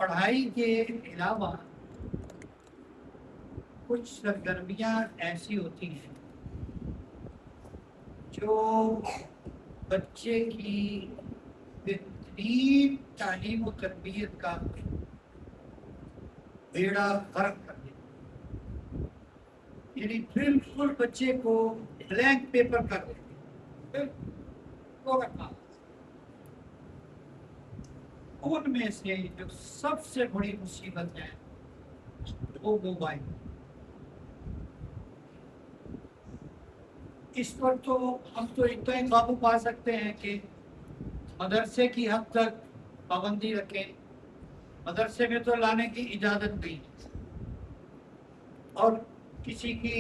پڑھائی کے علاوہ کچھ سرگرمیاں ایسی ہوتی ہیں جو بچے کی بہترین تعلیم و تربیت کا بیڑا غرق کر دیتی، یعنی بالکل بچے کو بلینک پیپر کر دیتی۔ ان میں سے جو سب سے بڑی مصیبت ہے وہ موبائل۔ اس پر تو ہم تو اتنا ہی قابو پا سکتے ہیں کہ مدرسے کی حد تک پابندی رکھیں، مدرسے میں تو لانے کی اجازت بھی، اور کسی کی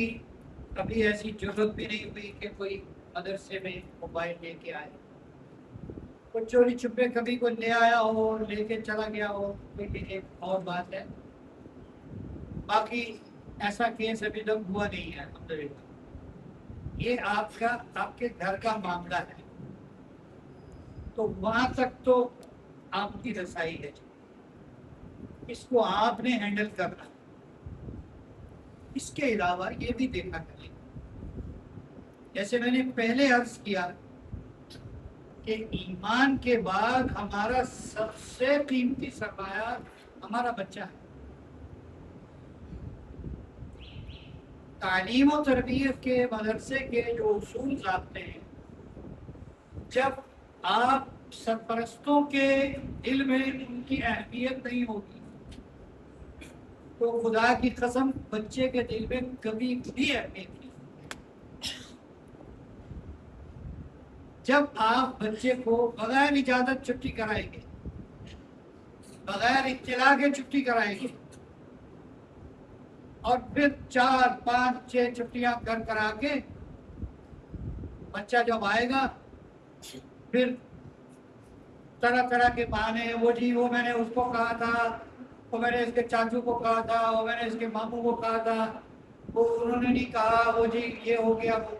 کبھی ایسی ضرورت بھی نہیں ہوئی کہ کوئی مدرسے میں موبائل لے کے آئے۔ کوئی چوری چھپے کبھی کوئی لے آیا ہو اور لے کے چلا گیا ہو تو یہ ایک اور بات ہے، باقی ایسا کیس ابھی تک ہوا نہیں ہے الحمدللہ۔ یہ آپ کے گھر کا معاملہ ہے تو وہاں تک تو آپ کی رسائی ہے، اس کو آپ نے ہینڈل کرنا۔ اس کے علاوہ یہ بھی دیکھا کریں، جیسے میں نے پہلے عرض کیا کہ ایمان کے بعد ہمارا سب سے قیمتی سرمایہ ہمارا بچہ ہے۔ تعلیم و تربیت کے مدرسے کے جو اصول ضابطے ہیں، جب آپ سرپرستوں کے دل میں ان کی اہمیت نہیں ہوگی تو خدا کی قسم بچے کے دل میں کبھی بھی اہمیت نہیں ہوگی۔ جب آپ بچے کو بغیر اجازت چھٹی کرائیں گے، بغیر اطلاع کے چھٹی کرائیں گے، اور پھر 4 5 6 چھٹیاں کر آ کے بچہ جب آئے گا پھر طرح طرح کے بہانے، وہ جی وہ میں نے اس کو کہا تھا، وہ میں نے اس کے چاچو کو کہا تھا، وہ میں نے اس کے ماموں کو کہا تھا، وہ انہوں نے نہیں کہا، وہ جی یہ ہو گیا۔ وہ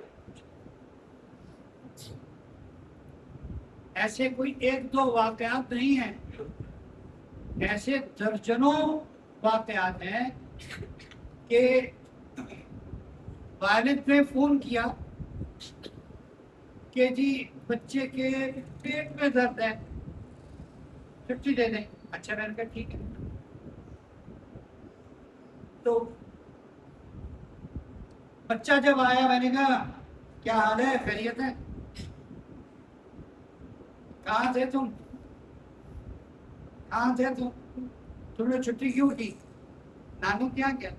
ایسے کوئی 1 2 واقعات نہیں ہیں، ایسے درجنوں واقعات ہیں کہ والد نے فون کیا کہ جی بچے کے پیٹ میں درد ہے، چھٹی دے دیں۔ اچھا میں نے کہا ٹھیک ہے۔ تو بچہ جب آیا میں نے کہا کیا حال ہے، خیریت ہے، کہاں تھے تم، کہاں تھے تم نے چھٹی کیوں کی، نانو کیا کیا،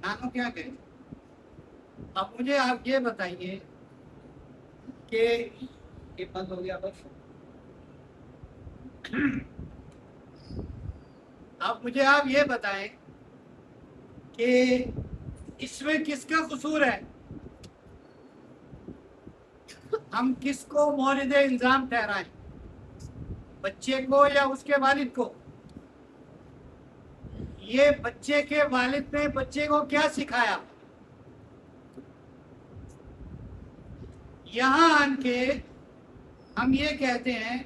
نانو کیا کہ۔ اب مجھے آپ یہ بتائیے کہ یہ بند ہو گیا بس، اب مجھے آپ یہ بتائیں کہ اس میں کس کا قصور ہے، ہم کس کو مورد الزام ٹھہرائیں، بچے کو یا اس کے والد کو؟ یہ بچے کے والد نے بچے کو کیا سکھایا؟ یہاں آن کے ہم یہ کہتے ہیں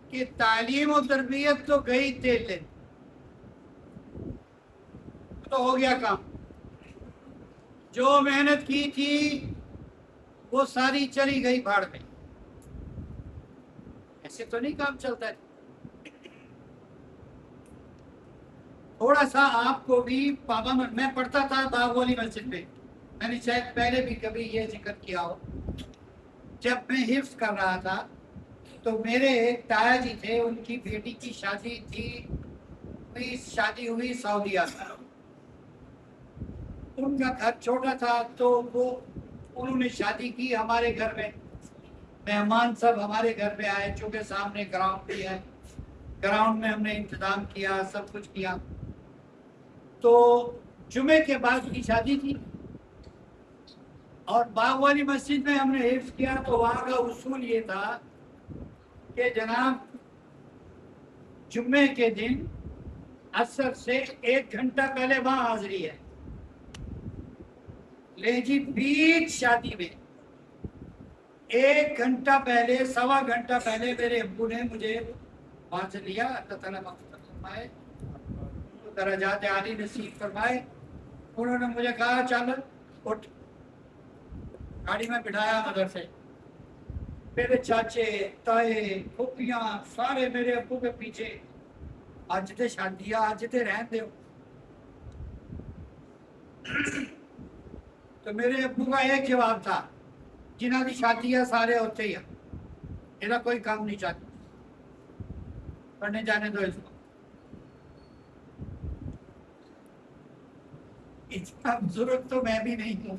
کہ تعلیم و تربیت تو گئی تیل لے، تو ہو گیا کام، جو محنت کی تھی وہ ساری چلی گئی بھاڑ میں۔ ایسے تو نہیں کام چلتا ہے۔ تھوڑا سا آپ کو بھی پابند، میں پڑھتا تھا باغ والی مسجد میں، میں نے شاید پہلے بھی کبھی یہ ذکر کیا ہو، جب میں حفظ کر رہا تھا تو میرے ایک تایا جی تھے، ان کی بیٹی کی شادی تھی، شادی ہوئی سعودیہ میں، ان کا گھر چھوٹا تھا تو وہ انہوں نے شادی کی ہمارے گھر میں، مہمان سب ہمارے گھر میں آئے، چونکہ سامنے گراؤنڈ بھی ہے، گراؤنڈ میں ہم نے انتظام کیا، سب کچھ کیا۔ تو جمعے کے بعد کی شادی تھی اور باغ والی مسجد میں ہم نے حفظ کیا، تو وہاں کا اصول یہ تھا کہ جناب جمعے کے دن عصر سے 1 گھنٹہ پہلے وہاں حاضری ہے، لے جی بیچ شادی میں 1 گھنٹہ پہلے، سوا گھنٹہ پہلے میرے ابو نے مجھے وہاں سے لیا، اللہ تعالیٰ مغفرت فرمائے، درجات عالی نصیب فرمائے۔ انہوں نے مجھے کہا چل اٹھ، گاڑی میں بٹھایا مدرسے، میرے چاچے تائے پھوپھیاں سارے میرے ابو کے پیچھے، اج تے شادیاں اج تے رہن دیو۔ تو میرے ابو کا ایک جواب تھا، جنہوں کی شادیاں سارے ہوتے ہی ہیں، یہ کوئی کام نہیں چاہتا، پڑھنے جانے دو اس کو۔ اتنا بزرگ تو میں بھی نہیں ہوں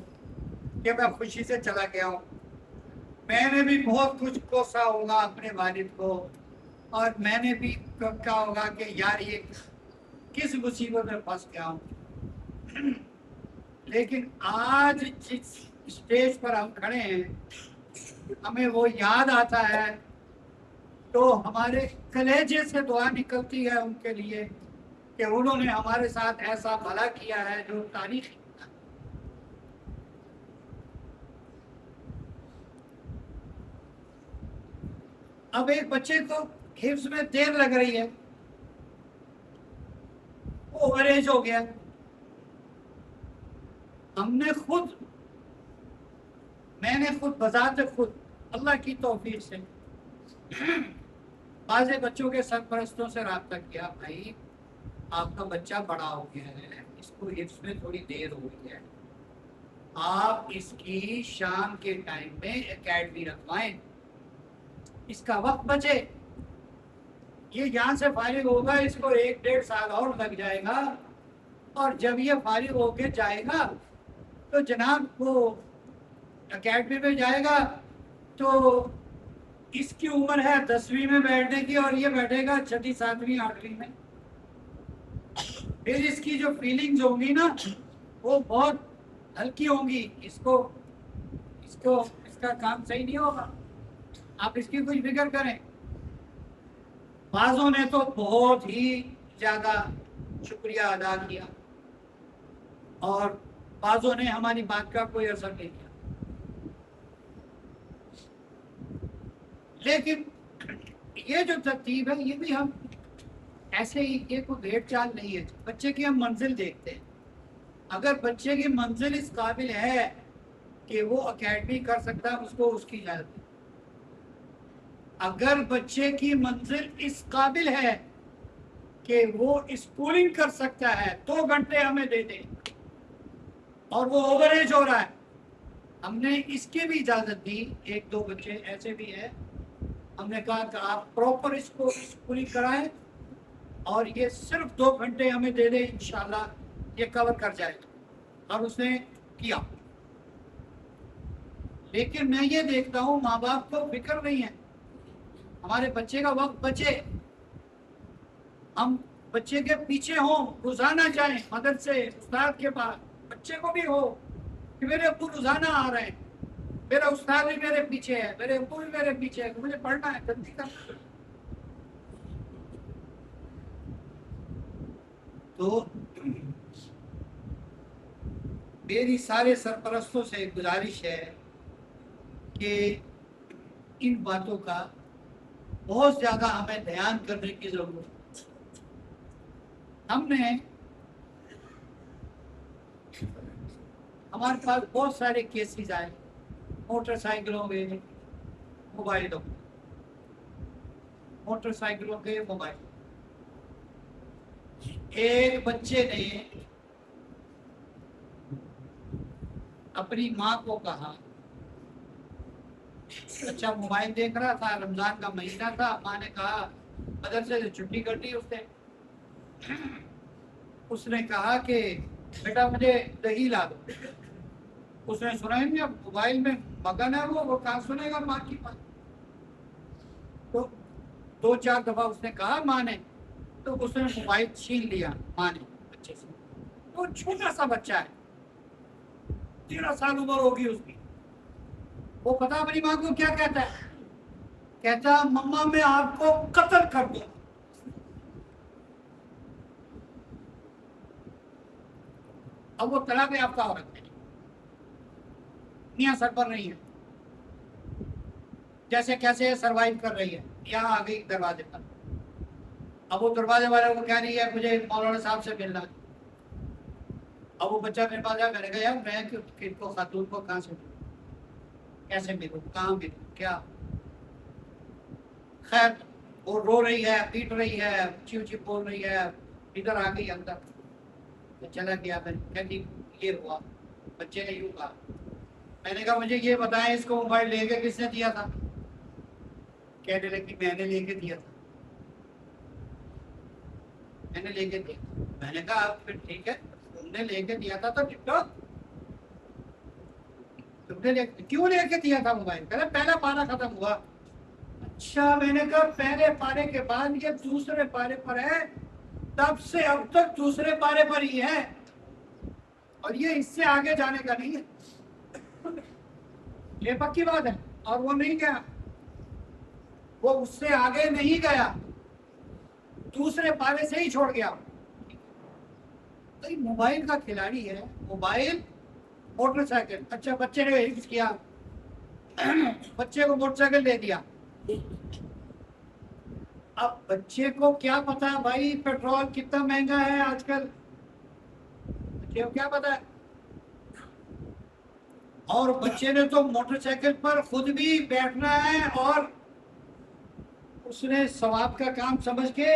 کہ میں خوشی سے چلا گیا ہوں، میں نے بھی بہت کچھ کوسا ہوگا اپنے والد کو، اور میں نے بھی کہا ہوگا کہ یار یہ کس مصیبت میں پھنس گیا ہوں۔ لیکن آج جس اسٹیج پر ہم کھڑے ہیں، ہمیں وہ یاد آتا ہے تو ہمارے کلیجے سے دعا نکلتی ہے ان کے لیے کہ انہوں نے ہمارے ساتھ ایسا بھلا کیا ہے جو تاریخ۔ اب ایک بچے کو حفظ میں دیر لگ رہی ہے، وہ اوور ایج ہو گیا، میں نے خود بذات خود اللہ کی توفیق سے بعض بچوں کے سرپرستوں سے رابطہ کیا، بھائی آپ کا بچہ بڑا ہو گیا ہے، اس کو حفظ میں تھوڑی دیر ہو گئی ہے، آپ اس کی شام کے ٹائم میں اکیڈمی رکھوائیں، اس کا وقت بچے، یہ یہاں سے فارغ ہوگا، اس کو 1-1.5 سال اور لگ جائے گا، اور جب یہ فارغ ہو کے جائے گا تو جناب وہ اکیڈمی میں جائے گا تو اس کی عمر ہے 10ویں میں بیٹھنے کی، اور یہ بیٹھے گا 6، 7، 8ویں میں، پھر اس کی جو فیلنگز ہوں گی نا وہ بہت ہلکی ہوں گی، اس کا کام صحیح نہیں ہوگا، آپ اس کی کچھ فکر کریں۔ بعضوں نے تو بہت ہی زیادہ شکریہ ادا کیا، اور بعضوں نے ہماری بات کا کوئی اثر نہیں کیا، لیکن یہ جو ترتیب ہے یہ بھی ہم ایسے ہی، یہ کوئی بھیڑ چال نہیں ہے، بچے کی ہم منزل دیکھتے ہیں، اگر بچے کی منزل اس قابل ہے کہ وہ اکیڈمی کر سکتا ہے، اس کو اس کی اجازت ہے، اگر بچے کی منزل اس قابل ہے کہ وہ اسکولنگ کر سکتا ہے 2 گھنٹے ہمیں دے دیں، اور وہ اوور ایج ہو رہا ہے، ہم نے اس کی بھی اجازت دی، 1-2 بچے ایسے بھی ہیں، ہم نے کہا کہ آپ پراپر اس کو اسکولنگ کرائیں اور یہ صرف 2 گھنٹے ہمیں دے دیں، انشاءاللہ یہ کور کر جائے گا، اور اس نے کیا۔ لیکن میں یہ دیکھتا ہوں ماں باپ کو فکر نہیں ہے، ہمارے بچے کا وقت بچے، ہم بچے کے پیچھے ہوں، روزانہ جائیں مدرسے استاد کے پاس، بچے کو بھی ہو کہ میرے ابو روزانہ آ رہے ہیں، میرا استاد بھی میرے پیچھے ہے، میرے ابو بھی میرے پیچھے ہے، مجھے پڑھنا ہے، جلدی کرنا ہے۔ تو میری سارے سرپرستوں سے گزارش ہے کہ ان باتوں کا بہت زیادہ ہمیں دھیان کرنے کی ضرورت ہے۔ ہمارے پاس بہت سارے کیسز آئے، موٹر سائیکلوں کے موبائلوں، موٹر سائیکلوں کے موبائل، ایک بچے نے اپنی ماں کو کہا، اچھا موبائل دیکھ رہا تھا، رمضان کا مہینہ تھا، ماں نے کہا مدرسے سے چھٹی کر دی اس نے کہا کہ بیٹا مجھے دہی لا دو، اس نے سنا ہی نہیں، اب موبائل میں مگن ہے وہ کہاں سنے گا ماں کی بات، تو 2-4 دفعہ اس نے کہا ماں نے، تو اس نے موبائل چھین لیا ماں نے بچے سے، تو چھوٹا سا بچہ ہے، 13 سال عمر ہوگی اس کی، وہ پتا اپنی ماں کو کیا کہتا ہے، کہتا مما میں آپ کو قتل کر دوں۔ اب وہ طلاق یافتہ عورت ہے، میاں سر پر نہیں ہے، جیسے کیسے سروائیو کر رہی ہے. یہاں آ گئی دروازے پر. اب وہ دروازے والے کو کہہ رہی ہے مجھے مولانا صاحب سے ملنا. اب وہ بچہ میرے پاس آ کر گیا میں کس کو خاتون کو کہاں سے ملوں, کیسے ملوں, کہاں ملوں, کیا. خیر وہ رو رہی ہے, پیٹ رہی ہے, اونچی اونچی بول رہی ہے. ادھر آ گئی اندر. میں چلا گیا, میں کہتی یہ ہوا. بچے نے یوں کہا. میں نے کہا مجھے یہ بتائیں اس کو موبائل لے کے کس نے دیا تھا. کہنے لگی میں نے لے کے دیا تھا, میں نے لے کے دیا. میں نے کہا پھر ٹھیک ہے, تم نے لے کے دیا تھا تو نپٹو. تم نے کیوں لے کے دیا تھا موبائل؟ کہتے پہلا پارا ختم ہوا. اچھا, میں نے کہا پہلے پارے کے بعد یہ دوسرے پارے پر ہے, تب سے اب تک دوسرے پارے پر ہی ہے, اور یہ اس سے آگے جانے کا نہیں ہے. یہ پکی بات ہے. اور وہ نہیں گیا, وہ اس سے آگے نہیں گیا, دوسرے پارے سے ہی چھوڑ گیا. موبائل کا کھلاڑی ہے, موبائل موٹر سائیکل. اچھا بچے نے حفظ کیا, بچے کو موٹر سائیکل دے دیا. اب بچے کو کیا پتا بھائی پیٹرول کتنا مہنگا ہے آج کل, بچے کو کیا پتا ہے. اور بچے نے تو موٹر سائیکل پر خود بھی بیٹھنا ہے, اور اس نے ثواب کا کام سمجھ کے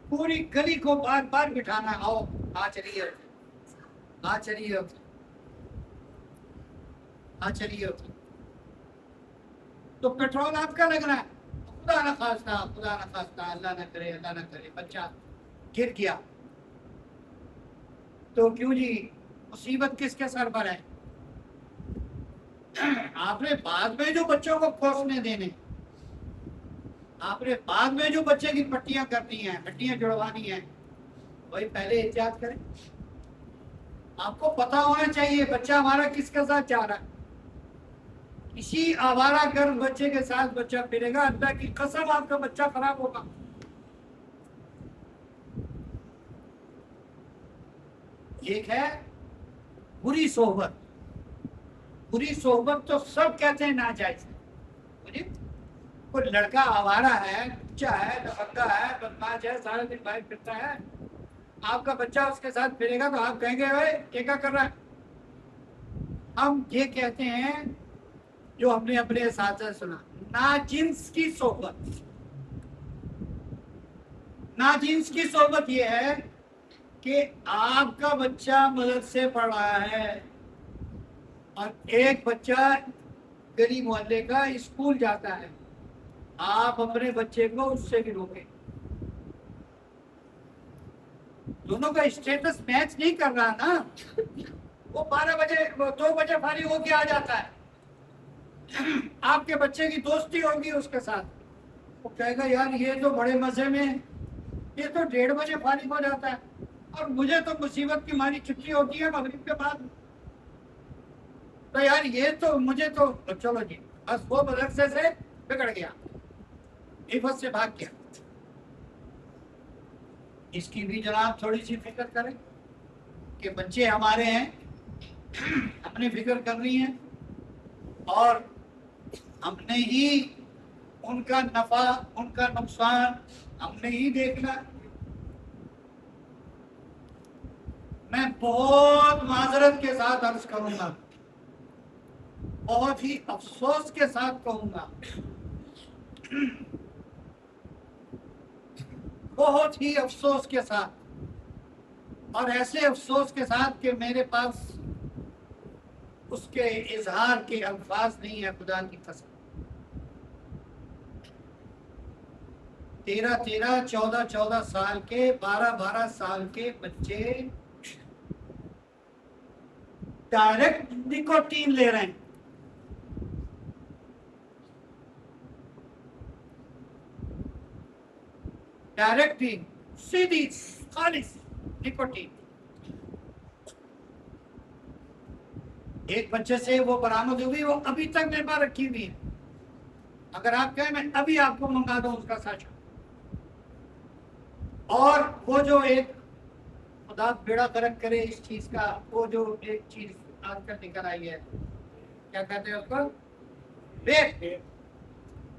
پوری گلی کو بار بار بٹھانا. آؤ آ چلیے, آ چلیے, آ چلیے. تو پیٹرول آپ کا لگ رہا ہے, خدا نہ خواستہ, خدا نہ خواستہ, اللہ نہ کرے, اللہ نہ کرے, بچہ گر گیا تو کیوں جی مصیبت کس کے سر پر ہے؟ آپ نے بعد میں جو بچوں کو کوسنے دینے, آپ نے بعد میں جو بچے کی پٹیاں کرنی ہیں, ہڈیاں جڑوانی ہیں, وہی پہلے احتیاط کریں. آپ کو پتا ہونا چاہیے بچہ ہمارا کس کے ساتھ جا رہا ہے. اسی آوارہ گرد بچے کے ساتھ بچہ پھرے گا, اللہ کی قسم آپ کا بچہ خراب ہوگا. ایک ہے بری صحبت. بری صحبت تو سب کہتے ہیں ناجائز ہے. کوئی لڑکا آوارہ ہے, بچہ ہے, لفنگا ہے, بدماش ہے, سارا دن باہر پھرتا ہے, آپ کا بچہ اس کے ساتھ پھرے گا تو آپ کہیں گے یہ کیا کر رہا ہے. ہم یہ کہتے ہیں جو ہم نے اپنے اساتذہ سے سنا, ناجنس کی صحبت. ناجنس کی صحبت یہ ہے کہ آپ کا بچہ مدرسے پڑھ رہا ہے اور ایک بچہ گلی محلے کا اسکول جاتا ہے, آپ اپنے بچے کو اس سے بھی روکیں. دونوں کا اسٹیٹس میچ نہیں کر رہا نا. وہ 12 بجے 2 بجے فارغ ہو کے آ جاتا ہے, آپ کے بچے کی دوستی ہوگی اس کے ساتھ, وہ کہے گا یار یہ تو بڑے مزے میں, یہ تو 1:30 بجے فارغ ہو جاتا ہے, اور مجھے تو مصیبت کی ماری چھٹی ہوتی ہے مغرب کے بعد. تو یار یہ تو مجھے تو چلو جی بس وہ مدرسے سے بگڑ گیا, حفظ سے بھاگ گیا. اس کی بھی جناب تھوڑی سی فکر کریں کہ بچے ہمارے ہیں, اپنی فکر کرنی ہے, اور ہم نے ہی ان کا نفع ان کا نقصان ہم نے ہی دیکھنا. میں بہت معذرت کے ساتھ عرض کروں گا, بہت ہی افسوس کے ساتھ کہوں گا, بہت ہی افسوس کے ساتھ, اور ایسے افسوس کے ساتھ کہ میرے پاس اس کے اظہار کے الفاظ نہیں ہے. خدا کی قسم 13 14 سال کے 12 سال کے بچے ڈائریکٹ نکوٹین لے رہے ہیں. ڈائریکٹ ہی سیدھی خالص نکوٹین. ایک بچے سے وہ برآمد ہوئی, وہ ابھی تک میرے پاس رکھی ہوئی ہے. اگر آپ کہیں میں ابھی آپ کو منگا دوں اس کا سچ. اور وہ جو ایک خدا بیڑا غرق کرے اس چیز کا, وہ جو ایک چیز آج کل نکل آئی ہے, کیا کہتے ہیں اس کو, ویپ.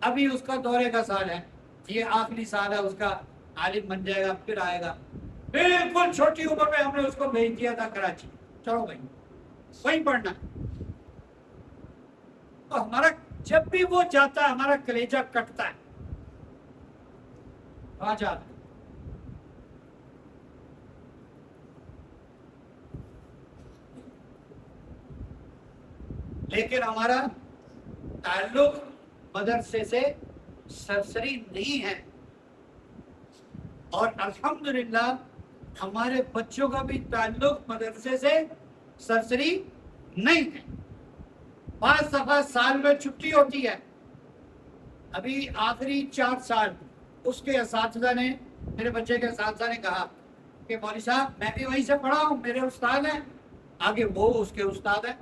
ابھی اس کا دورے کا سال ہے، یہ آخری سال ہے اس کا، عالم بن جائے گا پھر آئے گا۔ بالکل چھوٹی عمر میں ہم نے اس کو بھیج دیا تھا کراچی، چلو بھائی وہیں پڑھنا۔ تو ہمارا جب بھی وہ جاتا ہے ہمارا کلیجہ کٹتا ہے، وہاں جاتا ہے۔ لیکن ہمارا تعلق مدرسے سے سرسری نہیں ہے، اور الحمدللہ ہمارے بچوں کا بھی تعلق مدرسے سے سرسری نہیں ہے۔ بعض دفعہ سال میں چھٹی ہوتی ہے، ابھی آخری 4 سال اس کے اساتذہ نے، میرے بچے کے اساتذہ نے کہا کہ مولوی صاحب میں بھی وہیں سے پڑھا ہوں، میرے استاد ہیں، آگے وہ اس کے استاد ہیں،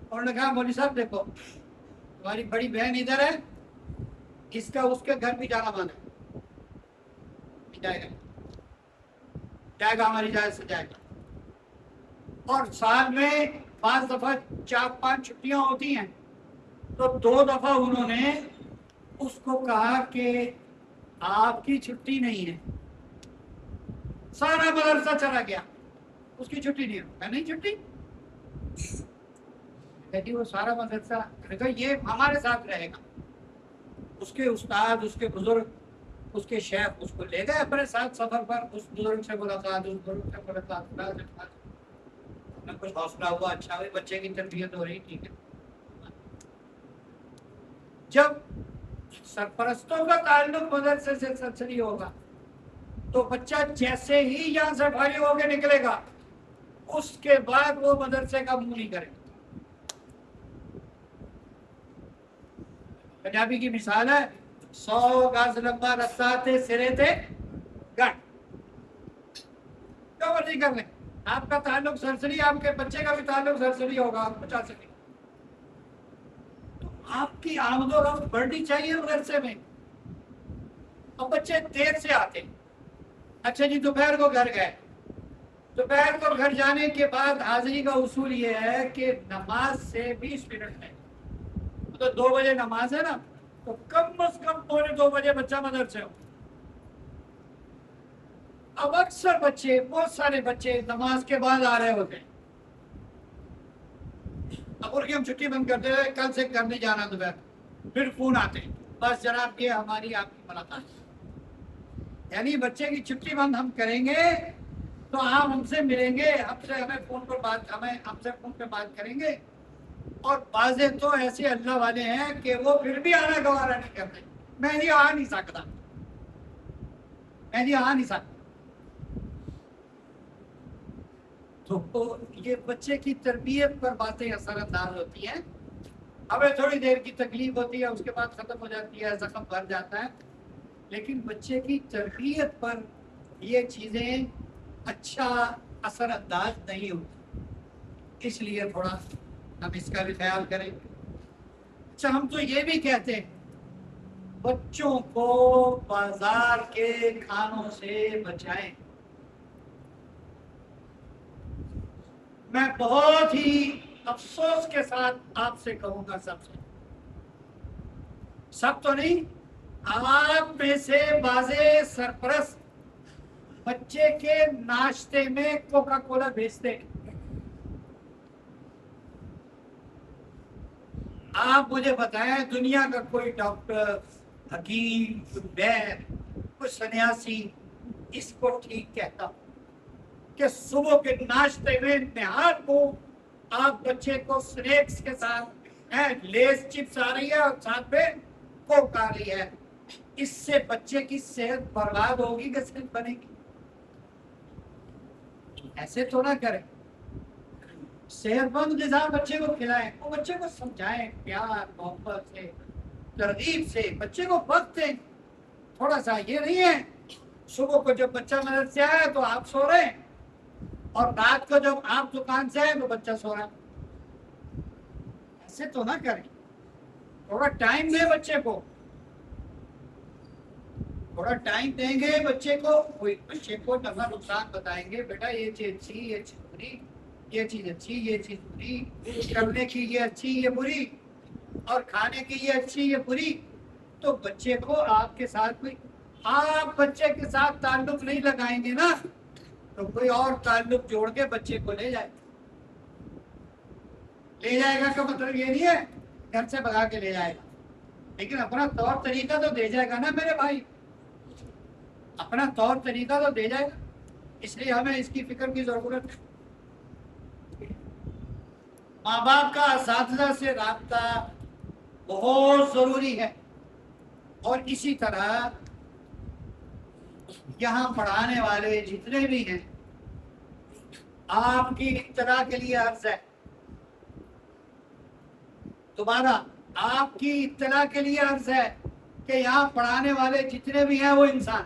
انہوں نے کہا مولوی صاحب دیکھو تمہاری بڑی بہن ادھر ہے، اس کا اس کے گھر بھی جانا مانا ہے، جائے گا ہماری اجازت سے جائے گا۔ اور سال میں بعض دفعہ 4-5 چھٹیاں ہوتی ہیں، تو 2 دفعہ انہوں نے اس کو کہا کہ آپ کی چھٹی نہیں ہے، سارا مدرسہ چلا گیا، اس کی چھٹی نہیں ہے، میں نہیں چھٹی کہتی، وہ سارا مدرسہ یہ ہمارے ساتھ رہے گا۔ اس کے استاد، اس کے بزرگ، اس کے شیخ اس کو لے گئے اپنے ساتھ سفر پر، اس بزرگ سے ملاقات، اس بزرگ سے ملاقات، میں کچھ حوصلہ ہوا، اچھا ہوئی، بچے کی تربیت ہو رہی، ٹھیک ہے۔ جب سرپرستوں کا تعلق مدرسے سے سلسلی ہوگا تو بچہ جیسے ہی یہاں سے فارغ ہو کے نکلے گا اس کے بعد وہ مدرسے کا منہ نہیں کرے گا۔ پنجابی کی مثال ہے، 100 گز لمبا رستہ تھے سرے تھے گٹ، جو مرضی کر لیں، آپ کا تعلق سرسری، آپ کے بچے کا بھی تعلق سرسری ہوگا، آپ بچا سکیں۔ تو آپ کی آمد و رفت بڑھنی چاہیے مدرسے میں۔ اب بچے دیر سے آتے ہیں، اچھا جی دوپہر کو گھر گئے، دوپہر کو گھر جانے کے بعد حاضری کا اصول یہ ہے کہ نماز سے 20 منٹ میں، تو 2 بجے نماز ہے نا، تو کم از کم 1:45 بجے بچہ مدرسے ہو۔ اب اکثر بچے، بہت سارے بچے نماز کے بعد آ رہے ہوتے ہیں، اب ان کی ہم چھٹی بند کرتے ہیں، کل سے گھر نہیں جانا دوپہر، پھر فون آتے ہیں، بس جناب یہ ہماری آپ کی ملاقات ہے۔ یعنی بچے کی چھٹی بند ہم کریں گے تو آپ ہم سے ملیں گے، ہمیں فون پر بات، ہم سے فون پہ بات کریں گے۔ اور بعضے تو ایسے اللہ والے ہیں کہ وہ پھر بھی آنا گوارا نہیں کرتے، میں نہیں آ نہیں سکتا، میں نہیں آ نہیں سکتا۔ تو یہ بچے کی تربیت پر باتیں اثر انداز ہوتی ہیں، ہمیں تھوڑی دیر کی تکلیف ہوتی ہے، اس کے بعد ختم ہو جاتی ہے، زخم بھر جاتا ہے، لیکن بچے کی تربیت پر یہ چیزیں اچھا اثر انداز نہیں ہوتی، اس لیے تھوڑا ہم اس کا بھی خیال کریں۔ اچھا ہم تو یہ بھی کہتے ہیں بچوں کو بازار کے کھانوں سے بچائیں۔ میں بہت ہی افسوس کے ساتھ آپ سے کہوں گا، سب تو نہیں، آپ میں سے بازے سرپرست بچے کے ناشتے میں کوکا کولا بھیجتے ہیں۔ آپ مجھے بتائیں دنیا کا کوئی ڈاکٹر، حکیم، کوئی وید، کوئی سنیاسی اس کو ٹھیک کہتا کہ صبح کے ناشتے میں نہار کو آپ بچے کو سنیکس کے ساتھ لیز چپس آ رہی ہے اور ساتھ میں کوک آ رہی ہے، اس سے بچے کی صحت برباد ہوگی کہ صحت بنے گی؟ ایسے تو نہ کریں، صحت مند غذا بچے کو کھلائیں، وہ بچے کو سمجھائیں پیار محبت سے، ترغیب سے، بچے کو وقت دیں تھوڑا سا۔ یہ نہیں ہے صبح کو جب بچہ مدرسے سے آیا تو آپ سو رہے ہیں، اور رات کو جب آپ دکان سے آئے تو بچہ سو رہا ہے، ایسے تو نہ کریں۔ تھوڑا ٹائم دیں بچے کو، تھوڑا ٹائم دیں گے بچے کو، کوئی بچے کو نفع نقصان بتائیں گے، بیٹا یہ چیز اچھی، یہ چیز بری، یہ چیز اچھی، یہ چیز بری، کرنے کی یہ اچھی، یہ بری، اور کھانے کی یہ اچھی، یہ بری۔ تو بچے کو آپ کے ساتھ کوئی، آپ بچے کے ساتھ تعلق نہیں لگائیں گے نا تو کوئی اور تعلق جوڑ کے بچے کو لے جائے گا کا مطلب یہ نہیں ہے گھر سے بھگا کے لے جائے گا، لیکن اپنا طور طریقہ تو دے جائے گا نا میرے بھائی، اپنا طور طریقہ تو دے جائے گا، اس لیے ہمیں اس کی فکر کی ضرورت ہے۔ ماں باپ کا اساتذہ سے رابطہ بہت ضروری ہے، اور اسی طرح یہاں پڑھانے والے جتنے بھی ہیں، آپ کی اطلاع کے لیے عرض ہے، دوبارہ آپ کی اطلاع کے لیے عرض ہے کہ یہاں پڑھانے والے جتنے بھی ہیں وہ انسان،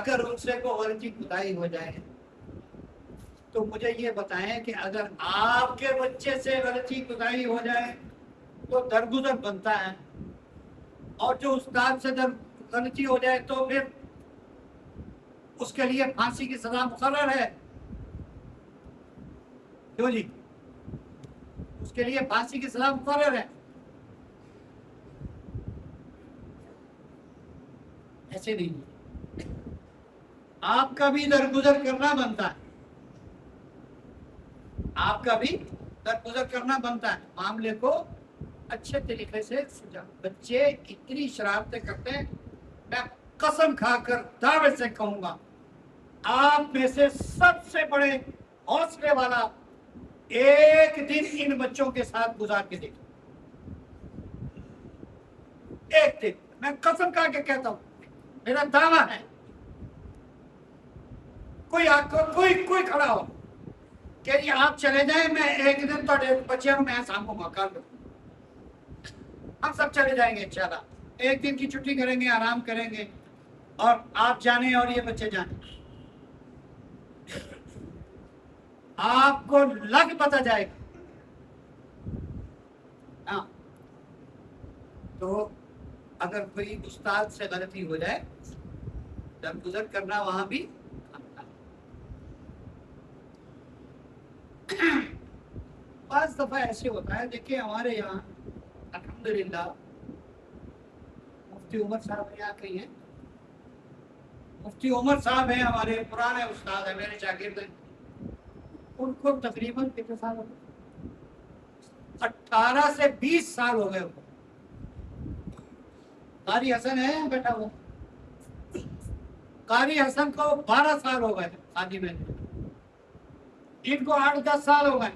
اگر ان سے کوئی غلطی کوتاہی ہو جائے تو مجھے یہ بتائیں کہ اگر آپ کے بچے سے غلطی کوتاہی ہو جائے تو درگزر بنتا ہے، اور جو استاد سے غلطی ہو جائے تو پھر اس کے لیے پھانسی کی سزا مقرر ہے، کیوں جی؟ اس کے لیے پھانسی کی سزا مقرر ہے، ایسے نہیں، آپ کا بھی درگزر کرنا بنتا ہے، آپ کا بھی درگزر کرنا بنتا ہے، معاملے کو اچھے طریقے سے سمجھا۔ بچے اتنی شرارتیں کرتے ہیں، میں قسم کھا کر دعوے سے کہوں گا آپ میں سے سب سے بڑے حوصلے والا ایک دن ان بچوں کے ساتھ گزار کے دیکھیں، ایک دن، میں قسم کھا کے کہتا ہوں، میرا دعویٰ ہے، کوئی کھڑا ہو کہ جی آپ چلے جائیں، میں ایک دن تو بچے میں ساموں گا، کر دوں، ہم سب چلے جائیں گے انشاءاللہ، ایک دن کی چھٹی کریں گے، آرام کریں گے، اور آپ جانے اور یہ بچے جانے، آپ کو لگ پتہ جائے گا۔ ہاں، تو اگر کوئی استاد سے غلطی ہو جائے درگزر کرنا وہاں بھی بعض دفعہ ایسے ہوتا ہے، دیکھیں ہمارے یہاں الحمدللہ مفتی عمر صاحب یہاں کہیں ہیں، مفتی عمر صاحب ہیں، ہمارے پرانے استاد ہیں، میرے شاگرد ہیں، ان کو تقریباً کتنے سال ہو گئے؟ 18 سے 20 سال ہو گئے۔ قاری حسن ہے بیٹھا ہوا، قاری حسن کو 12 سال ہو گئے شادی میں، ان کو 8-10 سال ہو گئے،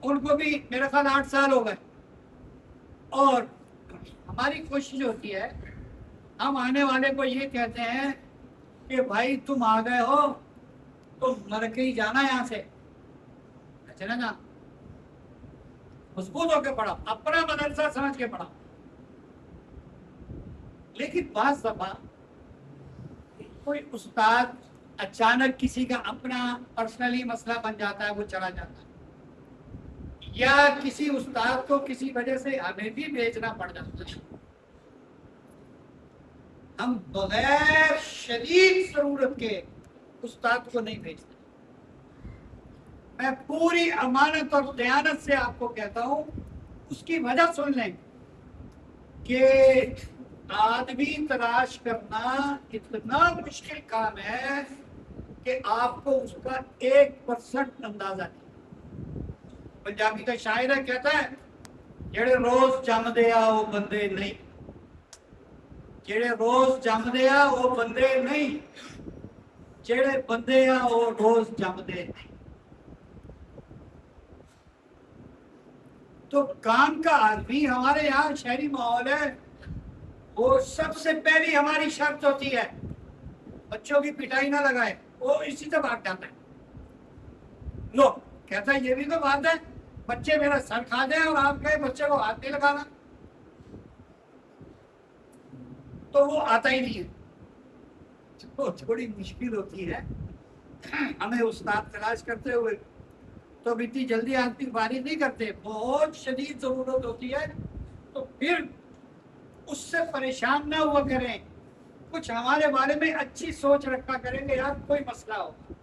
ان کو بھی میرے خیال 8 سال ہو گئے، اور ہماری کوشش ہوتی ہے، ہم آنے والے کو یہ کہتے ہیں کہ بھائی تم آ گئے ہو تو مر کے ہی جانا یہاں سے، چلے نا، مضبوط ہو کے پڑھا، اپنا مدرسہ سمجھ کے پڑھا۔ لیکن بعض دفعہ کوئی استاد اچانک کسی کا اپنا پرسنلی مسئلہ بن جاتا ہے، وہ چلا جاتا ہے، یا کسی استاد کو کسی وجہ سے ہمیں بھی بھیجنا پڑ جاتا ہے، ہم بغیر شدید ضرورت کے استاد کو نہیں بھیجتے۔ میں پوری امانت اور دیانت سے آپ کو کہتا ہوں، اس کی وجہ سن لیں کہ آدمی تلاش کرنا اتنا مشکل کام ہے کہ آپ کو اس کا 1% اندازہ نہیں۔ پنجابی کا شاعر ہے، کہتا ہے جڑے روز جم دیا وہ بندے نہیں، جڑے روز جم دیا وہ بندے نہیں، جڑے بندے آ وہ روز جم دے نہیں۔ تو کام کا آدمی ہمارے یہاں شہری ماحول ہے، وہ سب سے پہلی ہماری شرط ہوتی ہے بچوں کی پٹائی نہ لگائے، وہ اسی سے بھاگ جاتا ہے، لو کہتا ہے یہ بھی تو بات ہے، بچے میرا سر کھا دیں اور آپ کہے بچے کو ہاتھ نہیں لگانا، تو وہ آتا ہی نہیں ہے، تو تھوڑی مشکل ہوتی ہے ہمیں استاد تلاش کرتے ہوئے، تو اتنی جلدی آدمی فارغ نہیں کرتے، بہت شدید ضرورت ہوتی ہے تو پھر اس سے پریشان نہ ہوا کریں، کچھ ہمارے بارے میں اچھی سوچ رکھا کریں گے، یار کوئی مسئلہ ہوگا،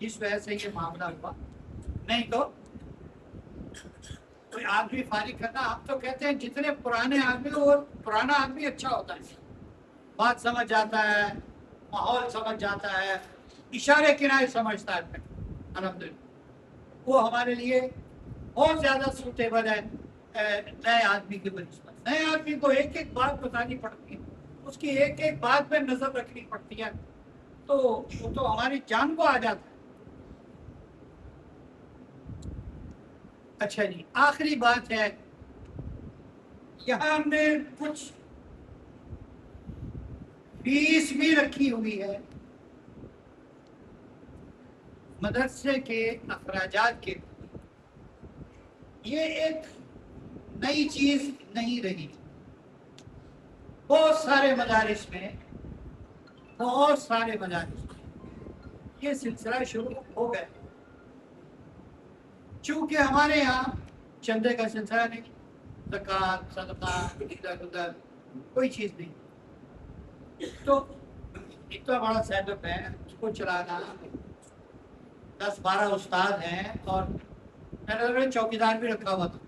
اس وجہ سے یہ معاملہ ہوا، نہیں تو آدمی فارغ کرنا. ہم تو کہتے ہیں جتنے پرانے آدمی ہو وہ پرانا آدمی اچھا ہوتا ہے, بات سمجھ جاتا ہے, ماحول سمجھ جاتا ہے, اشارے کنارے سمجھتا ہے. الحمدللہ وہ ہمارے لیے بہت زیادہ سوٹیبل ہے نئے آدمی کی بنسبت. نئے آدمی کو ایک ایک بات بتانی پڑتی ہے, اس کی ایک ایک بات پہ نظر رکھنی پڑتی ہے, تو وہ تو ہماری جان کو آ جاتا ہے. اچھا جی, آخری بات ہے, یہاں ہم نے کچھ فیس بھی رکھی ہوئی ہے مدرسے کے اخراجات کے. یہ ایک نئی چیز نہیں رہی. بہت سارے مدارس میں یہ سلسلہ شروع ہو گیا. چونکہ ہمارے یہاں چندے کا سلسلہ نہیں, زکوٰۃ, صدقہ, ادھر ادھر کوئی چیز نہیں, تو اتنا بڑا سیٹ اپ ہے, اس کو چلانا 10-12 استاد ہیں, اور میں نے چوکیدار بھی رکھا ہوا تھا.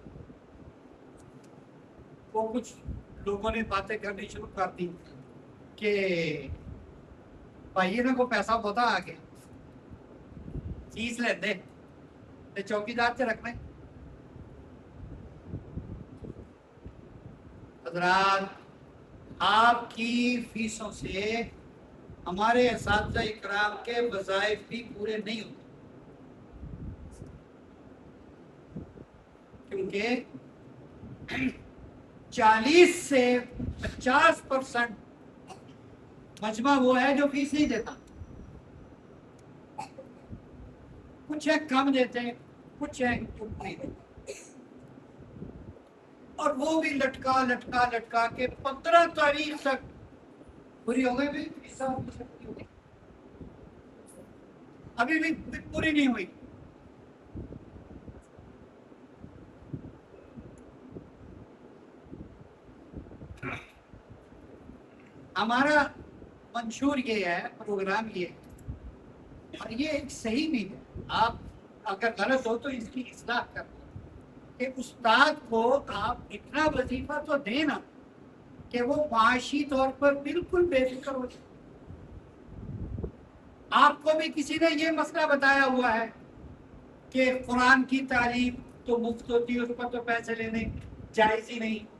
وہ کچھ لوگوں نے باتیں کرنی شروع کر دی کہ بھائی کو پیسہ ہوتا آگے فیس لیتے چوکیدار سے رکھنے. حضرات, آپ کی فیسوں سے ہمارے اساتذہ اکرام کے وظائف بھی پورے نہیں ہوتے, کیونکہ 40 سے 50% مجمع وہ ہے جو فیس نہیں دیتا. کچھ ہے کم دیتے ہیں, کچھ ہے نہیں دیتے, اور وہ بھی لٹکا کے 15 تاریخ تک پوری ہو گئی. بھی ابھی بھی پوری نہیں ہوئی. ہمارا منشور یہ ہے, پروگرام یہ ہے, اور یہ ایک صحیح بھی ہے. آپ اگر غلط ہو تو اس کی اصلاح کر کہ استاد کو آپ اتنا وظیفہ تو دیں نا کہ وہ معاشی طور پر بالکل بے فکر ہو جائے. آپ کو بھی کسی نے یہ مسئلہ بتایا ہوا ہے کہ قرآن کی تعلیم تو مفت ہوتی ہے, اس پر تو پیسے لینے جائز ہی نہیں.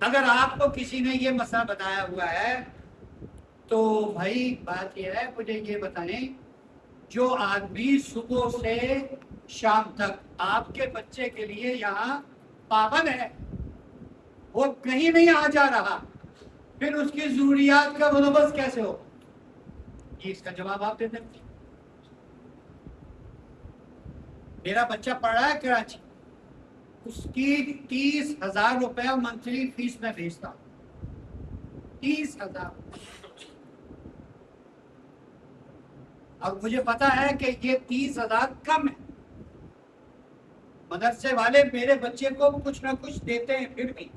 اگر آپ کو کسی نے یہ مسئلہ بتایا ہوا ہے تو بھائی بات یہ ہے, مجھے یہ بتائیں, جو آدمی صبح سے شام تک آپ کے بچے کے لیے یہاں پابند ہے, وہ کہیں نہیں آ جا رہا, پھر اس کی ضروریات کا بندوبست کیسے ہو؟ یہ اس کا جواب آپ دے دیں. میرا بچہ پڑھ رہا ہے کراچی, اس کی 30,000 روپیہ منتھلی فیس میں بھیجتا ہوں. 30,000. اور مجھے پتا ہے کہ یہ 30,000 کم ہے. مدرسے والے میرے بچے کو کچھ نہ کچھ دیتے ہیں, پھر بھی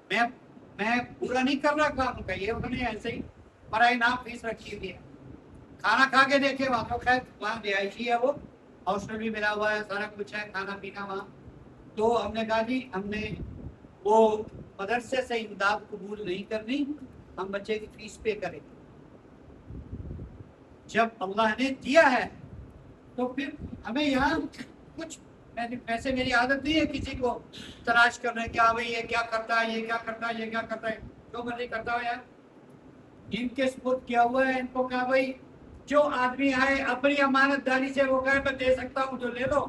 میں پورا نہیں کر رہا کام کا. یہ انہوں نے ایسے ہی برائے نام فیس رکھی ہوئی ہے. کھانا کھا کے دیکھے وہاں تو خیر وہاں رہائشی ہے, وہ ہاسٹل بھی ملا ہوا ہے, سارا کچھ ہے, کھانا پینا وہاں. تو ہم نے کہا جی ہم نے وہ مدرسے سے امداد قبول نہیں کرنی, ہم بچے کی فیس پے کریں. جب اللہ نے دیا ہے تو پھر ہمیں یہاں کچھ ویسے میری عادت نہیں ہے کسی کو تلاش کرنے کیا بھائی یہ کیا کرتا ہے, یہ کیا کرتا ہے, یہ کیا کرتا ہے, جو مرضی کرتا ہو یار. ان کے سپرد کیا ہوا ہے, ان کو کہا بھائی جو آدمی آئے اپنی امانت داری سے وہ کہے میں دے سکتا ہوں تو لے لو,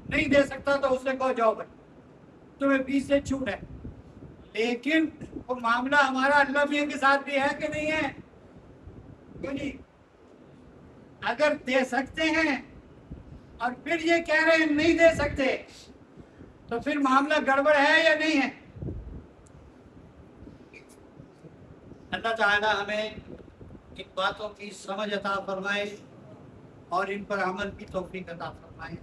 نہیں دے سکتا تو اس سے کہو جاؤ بھائی تمہیں فیس سے چھوٹ ہے. لیکن وہ معاملہ ہمارا اللہ میاں کے ساتھ بھی ہے کہ نہیں ہے؟ نہیں. اگر دے سکتے ہیں اور پھر یہ کہہ رہے ہیں نہیں دے سکتے تو پھر معاملہ گڑبڑ ہے یا نہیں ہے؟ اللہ تعالی ہمیں ان باتوں کی سمجھ عطا فرمائے اور ان پر عمل کی توفیق عطا فرمائے.